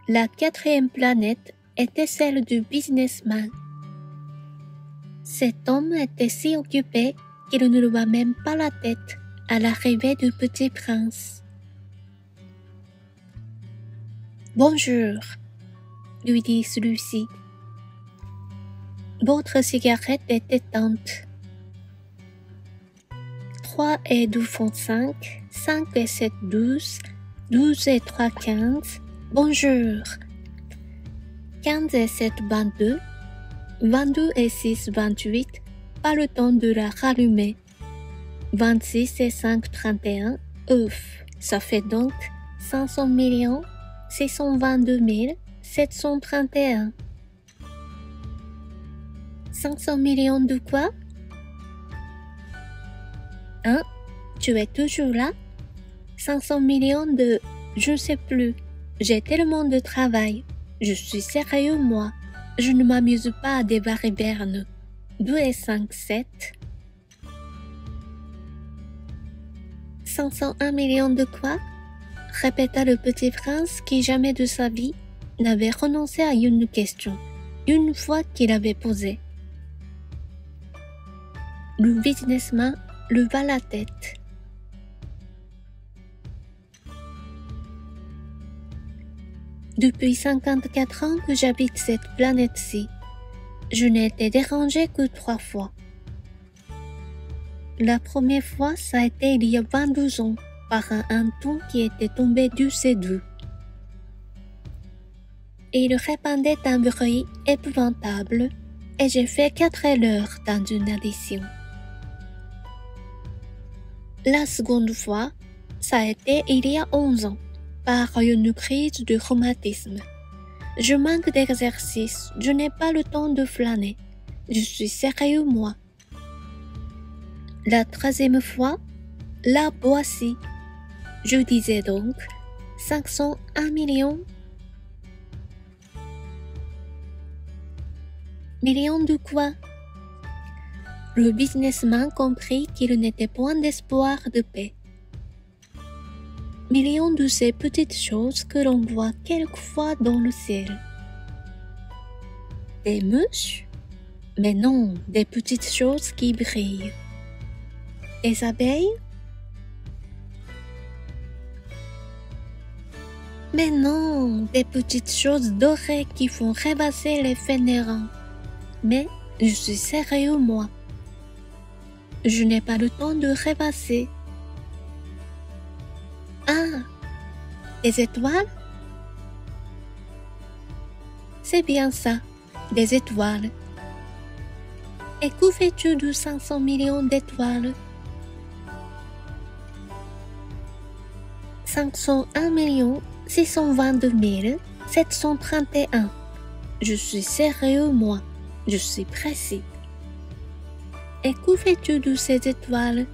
La quatrième planète était celle du businessman. Cet homme était si occupé qu'il ne leva même pas la tête à l'arrivée du petit prince. « Bonjour, lui dit celui-ci. Votre cigarette est éteinte. 3 et 2 font 5, 5 et 7 12, 12 et 3 15. Bonjour. 15 et 7 22, 22 et 6 28, pas le temps de la rallumer. 26 et 5 31, ouf, ça fait donc 500 millions 622 731. 500 millions de quoi? Hein? Tu es toujours là? 500 millions de... je ne sais plus. J'ai tellement de travail. Je suis sérieux, moi. Je ne m'amuse pas à des barivernes. 2 et 5, 7. 501 millions de quoi? Répéta le petit prince qui jamais de sa vie n'avait renoncé à une question, une fois qu'il avait posé. Le businessman leva la tête. Depuis 54 ans que j'habite cette planète-ci, je n'ai été dérangé que 3 fois. La première fois, ça a été il y a 22 ans, par un hanneton qui était tombé du C2. Il répandait un bruit épouvantable et j'ai fait 4 erreurs dans une addition. La seconde fois, ça a été il y a 11 ans, par une crise de rhumatisme. Je manque d'exercice, je n'ai pas le temps de flâner. Je suis sérieux, moi. La troisième fois, la voici. Je disais donc 501 millions. Millions de quoi? Le businessman comprit qu'il n'était point d'espoir de paix. Millions de ces petites choses que l'on voit quelquefois dans le ciel. Des mouches? Mais non, des petites choses qui brillent. Des abeilles? Mais non, des petites choses dorées qui font rêvasser les fainéants. Mais je suis sérieux, moi. Je n'ai pas le temps de rêvasser. Ah, des étoiles? C'est bien ça, des étoiles. Et que fais-tu de 500 millions d'étoiles? 501 millions 622 731. Je suis sérieux, moi. Je suis précis. Et que fais-tu de ces étoiles?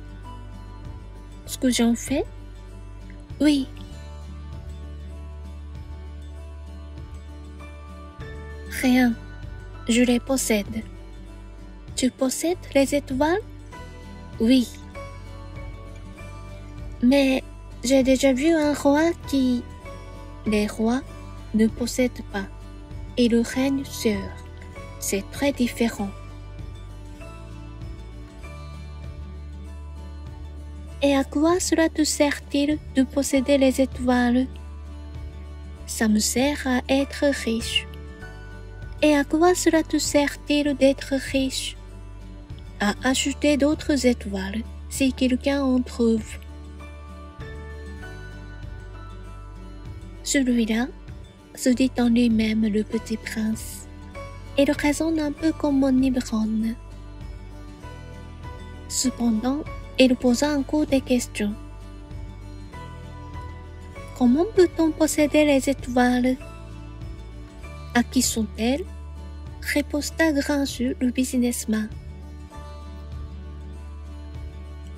Ce que j'en fais? Oui. Rien. Je les possède. Tu possèdes les étoiles? Oui. Mais j'ai déjà vu un roi qui... Les rois ne possèdent pas. Ils règnent sur. C'est très différent. Et à quoi cela te sert-il de posséder les étoiles? Ça me sert à être riche. Et à quoi cela te sert-il d'être riche? À acheter d'autres étoiles, si quelqu'un en trouve. Celui-là, se dit en lui-même le petit prince. Il raisonne un peu comme mon ivrogne. Cependant, il posa encore des questions. Comment peut-on posséder les étoiles? À qui sont-elles? Riposta grincheux le businessman.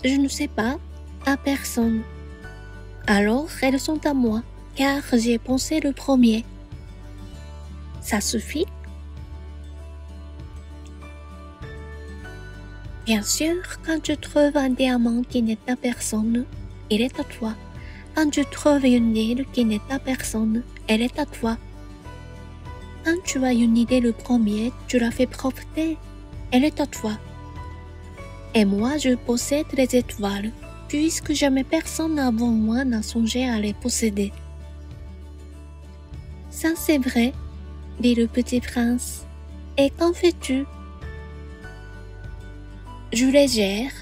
Je ne sais pas, à personne. Alors elles sont à moi, car j'y ai pensé le premier. Ça suffit? Bien sûr, quand tu trouves un diamant qui n'est à personne, il est à toi. Quand tu trouves une île qui n'est à personne, elle est à toi. Quand tu as une idée le premier, tu la fais profiter. Elle est à toi. Et moi, je possède les étoiles, puisque jamais personne avant moi n'a songé à les posséder. Ça c'est vrai, dit le petit prince. Et qu'en fais-tu? Je les gère,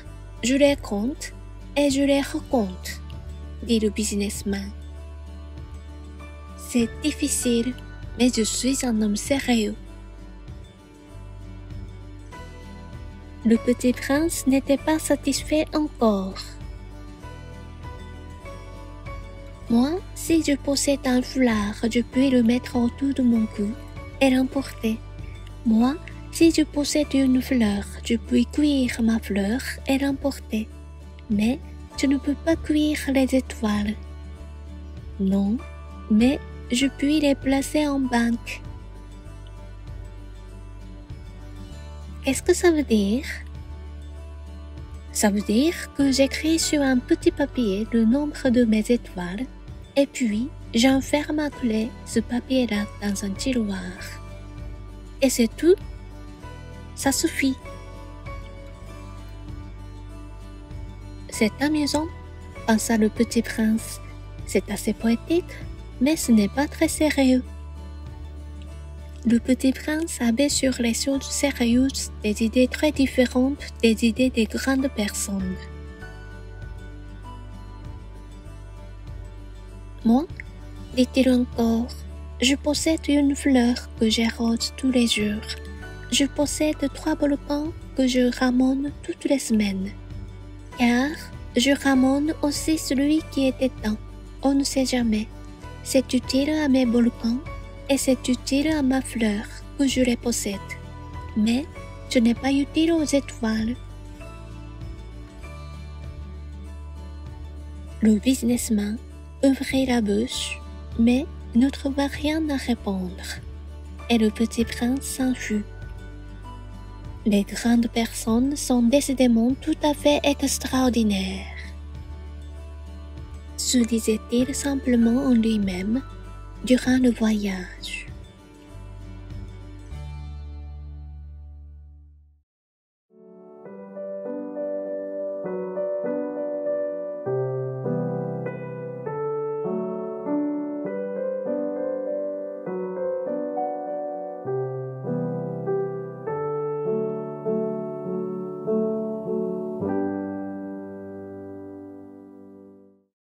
je les compte et je les recompte, dit le businessman. C'est difficile, mais je suis un homme sérieux. Le petit prince n'était pas satisfait encore. Moi, si je possède un foulard, je puis le mettre autour de mon cou et l'emporter. Moi, si je possède une fleur, je puis cueillir ma fleur et l'emporter. Mais je ne peux pas cueillir les étoiles. Non, mais je puis les placer en banque. Qu'est-ce que ça veut dire? Ça veut dire que j'écris sur un petit papier le nombre de mes étoiles et puis j'enferme à clé ce papier-là dans un tiroir. Et c'est tout? Ça suffit. C'est amusant, pensa le petit prince. C'est assez poétique, mais ce n'est pas très sérieux. Le petit prince avait sur les choses sérieuses des idées très différentes des idées des grandes personnes. Moi, dit-il encore, je possède une fleur que j'arrose tous les jours. Je possède 3 volcans que je ramène toutes les semaines. Car je ramène aussi celui qui est éteint. On ne sait jamais. C'est utile à mes volcans et c'est utile à ma fleur que je les possède. Mais ce n'est pas utile aux étoiles. Le businessman ouvrit la bouche, mais ne trouva rien à répondre. Et le petit prince s'enfuit. Les grandes personnes sont décidément tout à fait extraordinaires, se disait-il simplement en lui-même durant le voyage.